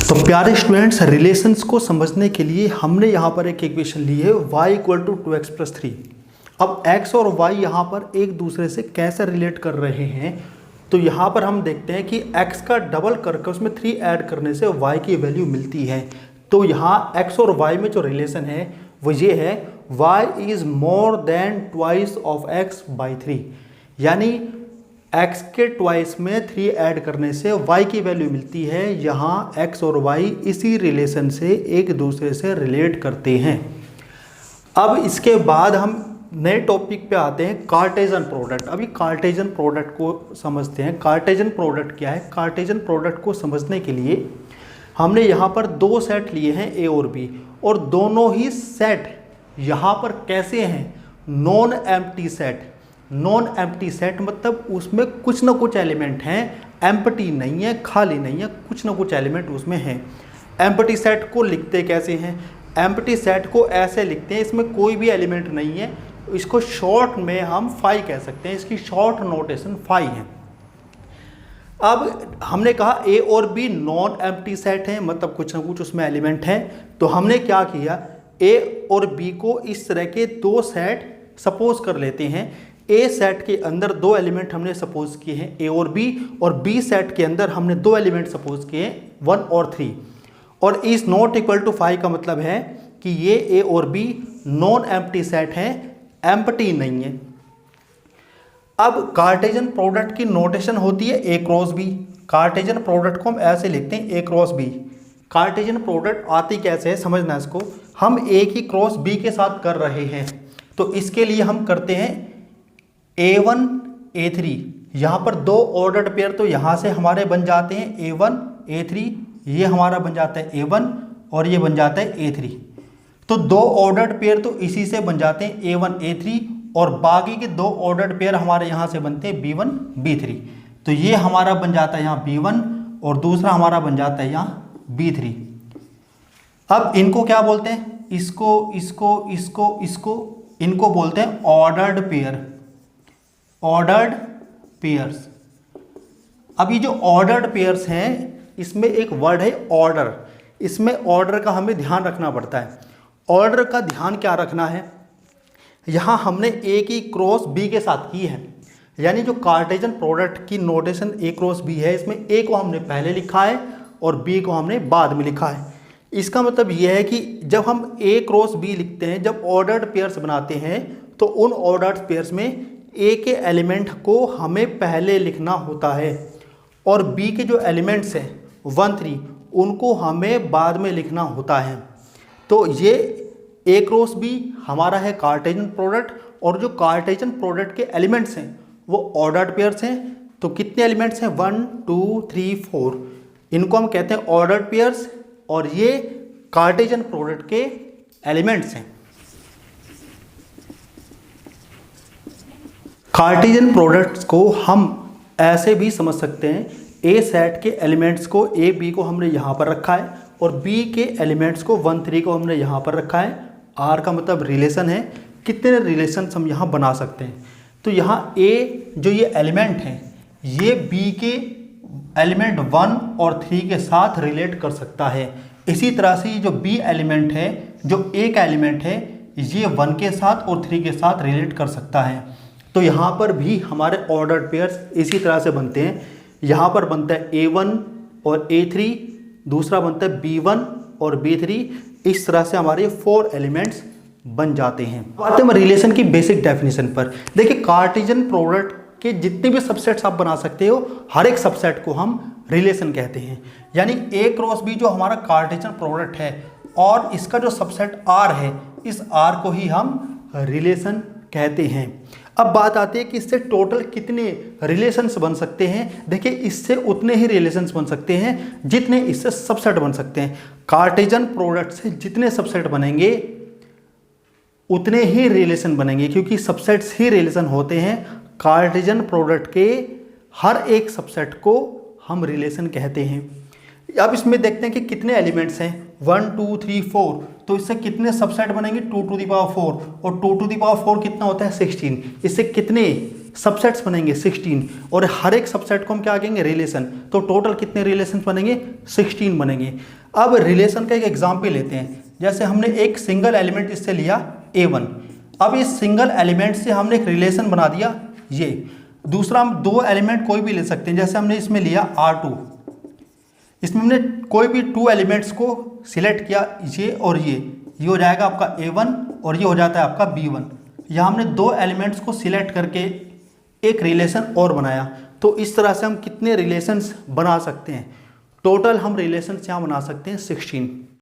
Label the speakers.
Speaker 1: तो प्यारे students, relations को समझने के लिए हमने यहाँ पर एक इक्वेशन ली है y इक्वल टू 2x+3। अब x और y यहाँ पर एक दूसरे से कैसे रिलेट कर रहे हैं, तो यहाँ पर हम देखते हैं कि x का डबल करके उसमें 3 ऐड करने से y की वैल्यू मिलती है। तो यहाँ x और y में जो रिलेशन है वो ये है y is more than twice of x by 3, यानी x के ट्वाइस में 3 ऐड करने से y की वैल्यू मिलती है। यहाँ x और y इसी रिलेशन से एक दूसरे से रिलेट करते हैं। अब इसके बाद हम नए टॉपिक पे आते हैं, कार्टेशियन प्रोडक्ट। अभी कार्टेशियन प्रोडक्ट को समझते हैं। कार्टेशियन प्रोडक्ट क्या है? कार्टेशियन प्रोडक्ट को समझने के लिए हमने यहाँ पर 2 सेट लिए हैं a और b, और दोनों ही सेट यहाँ पर कैसे हैं? Non empty set. Non empty set मतलब उसमें कुछ ना कुछ एलिमेंट हैं, एम्प्टी नहीं है, खाली नहीं है, कुछ ना कुछ एलिमेंट उसमें हैं। एम्प्टी सेट को लिखते कैसे हैं? एम्प्टी सेट को ऐसे लिखते हैं, इसमें कोई भी एलिमेंट नहीं है। इसको शॉर्ट में हम फाई कह सकते हैं, इसकी शॉर्ट नोटेशन फाई है। अब हमने कहा ए और बी नॉन एम्प्टी सेट है, मतलब कुछ ना कुछ उसमें एलिमेंट है। तो हमने क्या किया, ए और बी को इस तरह के 2 सेट सपोज कर लेते हैं। ए सेट के अंदर 2 एलिमेंट हमने सपोज किए हैं ए और बी सेट के अंदर हमने 2 एलिमेंट सपोज किए हैं 1 और 3। और इज नॉट इक्वल टू 5 का मतलब है कि ये ए और बी नॉन एम्प्टी सेट है, एम्प्टी नहीं है। अब कार्टेशियन प्रोडक्ट की नोटेशन होती है ए क्रॉस बी। कार्टेशियन प्रोडक्ट को हम ऐसे लिखते हैं ए क्रॉस बी। कार्टेशियन प्रोडक्ट आती कैसे है समझना इसको। हम ए की क्रॉस बी के साथ कर रहे हैं, तो इसके लिए हम करते हैं A1 A3। यहाँ पर 2 ऑर्डर्ड पेयर तो यहाँ से हमारे बन जाते हैं A1 A3, ये हमारा बन जाता है A1 और ये बन जाता है A3। तो 2 ऑर्डर्ड पेयर तो इसी से बन जाते हैं A1 A3, और बाकी के 2 ऑर्डर्ड पेयर हमारे यहाँ से बनते हैं B1 B3। तो ये हमारा बन जाता है यहाँ B1 और दूसरा हमारा बन जाता है यहाँ B3। अब इनको क्या बोलते हैं? इनको बोलते हैं ऑर्डर्ड पेयर, ऑर्डर्ड पेयर्स। अब ये जो ऑर्डर्ड पेयर्स हैं इसमें एक वर्ड है ऑर्डर। इसमें ऑर्डर का हमें ध्यान रखना पड़ता है। ऑर्डर का ध्यान क्या रखना है? यहाँ हमने ए की क्रॉस बी के साथ की है, यानी जो कार्टेशियन प्रोडक्ट की नोटेशन ए क्रॉस बी है, इसमें ए को हमने पहले लिखा है और बी को हमने बाद में लिखा है। इसका मतलब यह है कि जब हम ए क्रॉस बी लिखते हैं, जब ऑर्डर्ड पेयर्स बनाते हैं, तो उन ऑर्डर्ड पेयर्स में ए के एलिमेंट को हमें पहले लिखना होता है और बी के जो एलिमेंट्स हैं 1 3 उनको हमें बाद में लिखना होता है। तो ये ए क्रॉस बी हमारा है कार्टेशियन प्रोडक्ट, और जो कार्टेशियन प्रोडक्ट के एलिमेंट्स हैं वो ऑर्डर्ड पेयर्स हैं। तो कितने एलिमेंट्स हैं? 1 2 3 4। इनको हम कहते हैं ऑर्डर्ड पेयर्स, और ये कार्टेशियन प्रोडक्ट के एलिमेंट्स हैं। कार्टेशियन प्रोडक्ट्स को हम ऐसे भी समझ सकते हैं, ए सेट के एलिमेंट्स को ए बी को हमने यहाँ पर रखा है और बी के एलिमेंट्स को 1 3 को हमने यहाँ पर रखा है। आर का मतलब रिलेशन है, कितने रिलेशंस हम यहाँ बना सकते हैं। तो यहाँ ए जो ये एलिमेंट हैं ये बी के एलिमेंट 1 और 3 के साथ रिलेट कर सकता है। इसी तरह से ये जो बी एलिमेंट है, जो ए का एलिमेंट है, ये 1 के साथ और 3 के साथ रिलेट कर सकता है। तो यहाँ पर भी हमारे ऑर्डर्ड पेयर्स इसी तरह से बनते हैं। यहाँ पर बनता है A1 और A3, दूसरा बनता है B1 और B3। इस तरह से हमारे 4 एलिमेंट्स बन जाते हैं। आते हैं रिलेशन की बेसिक डेफिनेशन पर। देखिए, कार्टेशियन प्रोडक्ट के जितने भी सबसेट्स आप बना सकते हो, हर एक सबसेट को हम रिलेशन कहते हैं। यानी A क्रॉस B जो हमारा कार्टेशियन प्रोडक्ट है और इसका जो सबसेट R है, इस R को ही हम रिलेशन कहते हैं। अब बात आती है कि इससे टोटल कितने रिलेशंस बन सकते हैं। देखिए, इससे उतने ही रिलेशंस बन सकते हैं जितने इससे सबसेट बन सकते हैं। कार्टेशियन प्रोडक्ट से जितने सबसेट बनेंगे उतने ही रिलेशन बनेंगे, क्योंकि सबसेट्स ही रिलेशन होते हैं। कार्टेशियन प्रोडक्ट के हर एक सबसेट को हम रिलेशन कहते हैं। अब इसमें देखते हैं कि कितने एलिमेंट्स हैं, 1 2 3 4। तो इससे कितने सबसेट बनेंगे? 2 to the power 4, और 2 to the power 4 कितना होता है? 16। इससे कितने सबसेट्स बनेंगे 16 और हर एक सबसेट को हम क्या कहेंगे रिलेशन। तो टोटल कितने रिलेशन बनेंगे 16 बनेंगे। अब रिलेशन का एक एग्जाम्पल लेते हैं, जैसे हमने एक सिंगल एलिमेंट इससे लिया A1। अब इस सिंगल एलिमेंट से हमने एक रिलेशन बना दिया ये। दूसरा हम दो एलिमेंट कोई भी ले सकते हैं, जैसे हमने इसमें लिया R2, इसमें हमने कोई भी 2 एलिमेंट्स को सिलेक्ट किया, ये और ये हो जाएगा आपका A1 और ये हो जाता है आपका B1। यहाँ हमने 2 एलिमेंट्स को सिलेक्ट करके एक रिलेशन और बनाया। तो इस तरह से हम कितने रिलेशंस बना सकते हैं, टोटल हम रिलेशंस यहाँ बना सकते हैं 16।